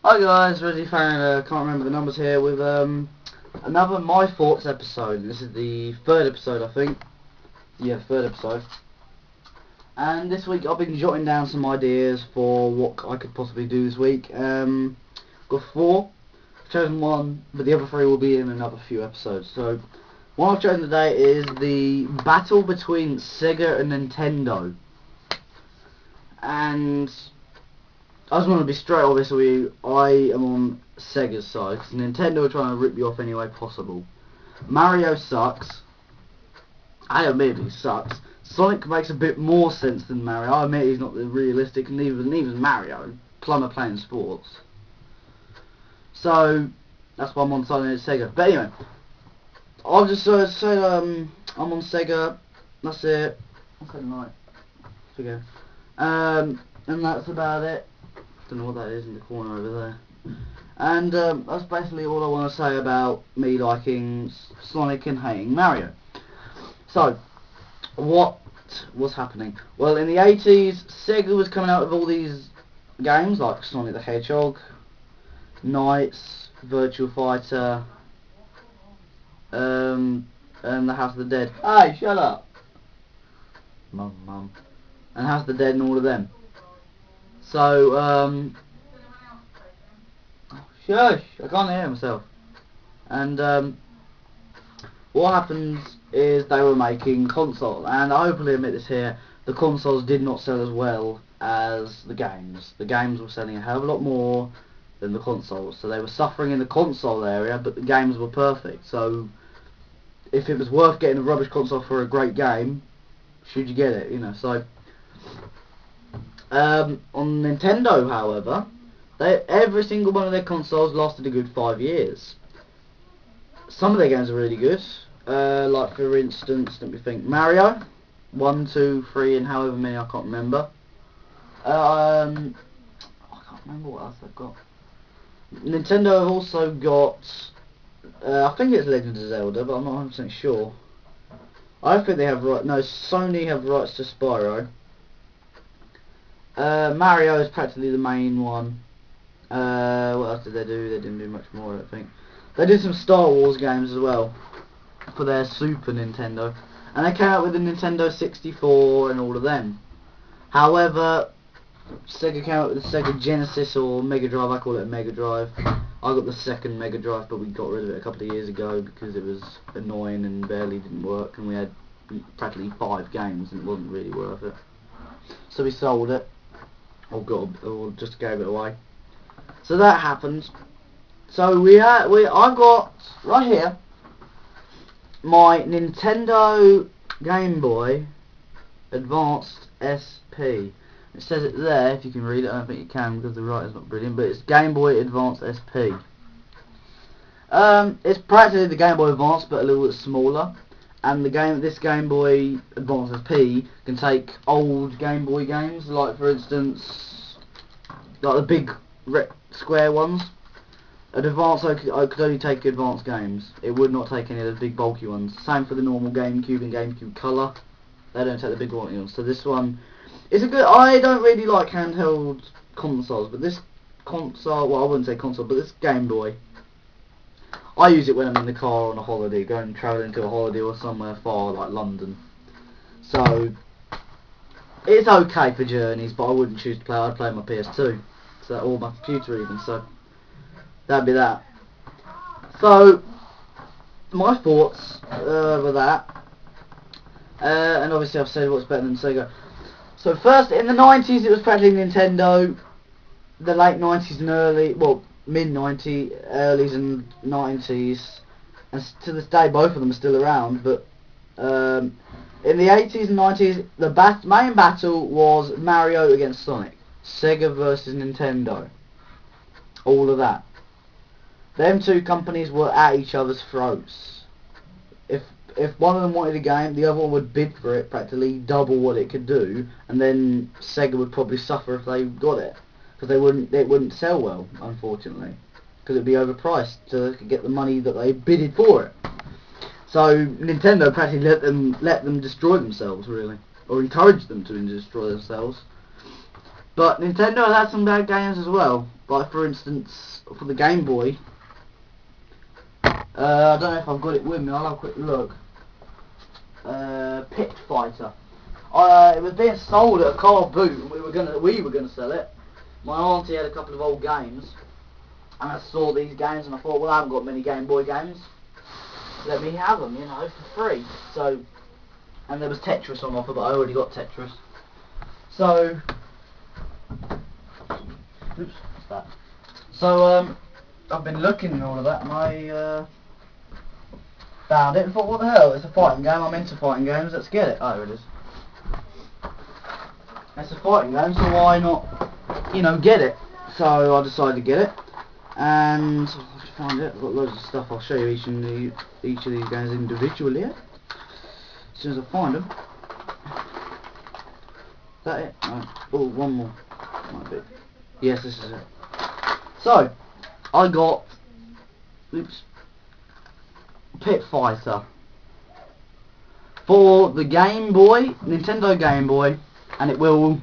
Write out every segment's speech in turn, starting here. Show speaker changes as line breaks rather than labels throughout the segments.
Hi guys, Reggie Farron, can't remember the numbers here, with another My Thoughts episode. This is the third episode, I think. Yeah, third episode. And this week I've been jotting down some ideas for what I could possibly do this week. Got four. I've chosen one, but the other three will be in another few episodes. So, one I've chosen today is the battle between Sega and Nintendo. And I just want to be straight obvious with you, I am on Sega's side, because Nintendo are trying to rip you off any way possible. Mario sucks. I admit he sucks. Sonic makes a bit more sense than Mario. I admit he's not realistic, and neither Mario. Plumber playing sports. So, that's why I'm on side of Sega. But anyway, I'll just say I'm on Sega. That's it. What's that like? Forget. And that's about it. Don't know what that is in the corner over there. And that's basically all I want to say about me liking Sonic and hating Mario. So, what was happening? Well, in the 80s, Sega was coming out with all these games like Sonic the Hedgehog, Knights, Virtua Fighter, and the House of the Dead. Hey, shut up! Mum. And House of the Dead and all of them. So, shush, I can't hear myself. And, what happens is they were making consoles, and I openly admit this here, the consoles did not sell as well as the games. The games were selling a hell of a lot more than the consoles, so they were suffering in the console area, but the games were perfect. So, if it was worth getting a rubbish console for a great game, should you get it, you know, so... on Nintendo, however, every single one of their consoles lasted a good 5 years. Some of their games are really good, like for instance, let me think, Mario, 1, 2, 3, and however many, I can't remember. I can't remember what else they've got. Nintendo have also got, I think it's Legend of Zelda, but I'm not 100% sure. I don't think they have no, Sony have rights to Spyro. Mario is practically the main one. What else did they do? They didn't do much more, I don't think. They did some Star Wars games as well for their Super Nintendo, and they came out with the Nintendo 64 and all of them. However, Sega came out with the Sega Genesis or Mega Drive. I call it a Mega Drive. I got the second Mega Drive, but we got rid of it a couple of years ago because it was annoying and barely didn't work, and we had practically 5 games and it wasn't really worth it. So we sold it, or just gave it away. So that happened. So I got right here my Nintendo Game Boy Advanced SP. It says it there, if you can read it. I don't think you can because the writing's not brilliant, but it's Game Boy Advanced SP. It's practically the Game Boy Advance, but a little bit smaller. And this Game Boy Advance SP can take old Game Boy games, like for instance, like the big square ones. An Advance, I could only take advanced games. It would not take any of the big bulky ones. Same for the normal GameCube and GameCube Color. They don't take the big bulky ones. So this one, it's a good. I don't really like handheld consoles, but this console, well, I wouldn't say console, but this Game Boy, I use it when I'm in the car on a holiday, going travelling to a holiday or somewhere far like London. So it's okay for journeys, but I wouldn't choose to play. I'd play my PS2, so or my computer even. So that'd be that. So my thoughts were that, and obviously I've said what's better than Sega. So first, in the 90s, it was practically Nintendo. The late 90s and mid-90s, earlys and 90s, and to this day both of them are still around, but in the 80s and 90s the main battle was Mario against Sonic, Sega versus Nintendo, all of that. Them two companies were at each other's throats. If one of them wanted a game, the other one would bid for it, practically double what it could do, and then Sega would probably suffer if they got it. Because it wouldn't sell well, unfortunately, because it'd be overpriced to get the money that they bidded for it. So Nintendo practically let them destroy themselves, really, or encouraged them to destroy themselves. But Nintendo has had some bad games as well. Like for instance, for the Game Boy. I don't know if I've got it with me. I'll have a quick look. Pit Fighter. It was being sold at a car boot, and we were gonna sell it. My auntie had a couple of old games, and I saw these games, and I thought, well, I haven't got many Game Boy games. Let me have them, you know, for free. So, and there was Tetris on offer, but I already got Tetris. So, oops, what's that? So, I've been looking and all of that, and I found it and thought, what the hell? It's a fighting game. I'm into fighting games. Let's get it. Oh, here it is. It's a fighting game, so why not, you know, get it? So I decided to get it, and I found it. I've got loads of stuff. I'll show you each of these games individually. As soon as I find them. Is that it? No. Oh, one more. Might be. Yes, this is it. So I got, oops, Pit Fighter for the Game Boy, Nintendo Game Boy, and it will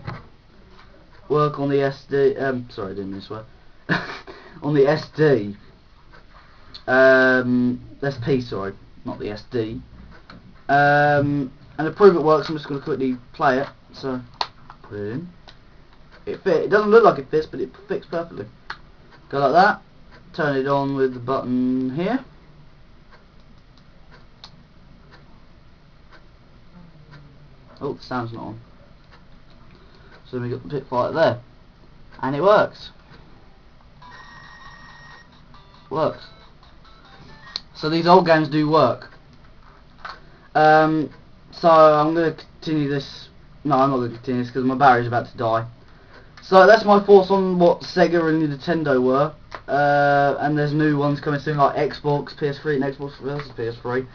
work on the SD. Sorry, I didn't miss one. On the SD. SP, sorry, not the SD. And to prove it works, I'm just going to quickly play it. So put it in. It fits. It doesn't look like it fits, but it fits perfectly. Go like that. Turn it on with the button here. Oh, the sound's not on. So then we got the Pit Fighter there, and it works. Works. So these old games do work. So I'm going to continue this. No, I'm not going to continue this because my battery's about to die. So that's my thoughts on what Sega and Nintendo were. And there's new ones coming soon, like Xbox, PS3, and Xbox versus PS3.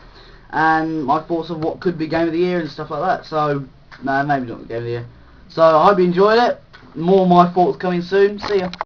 And my thoughts of what could be Game of the Year and stuff like that. So, no, maybe not the Game of the Year. So I hope you enjoyed it. More of my thoughts coming soon. See ya.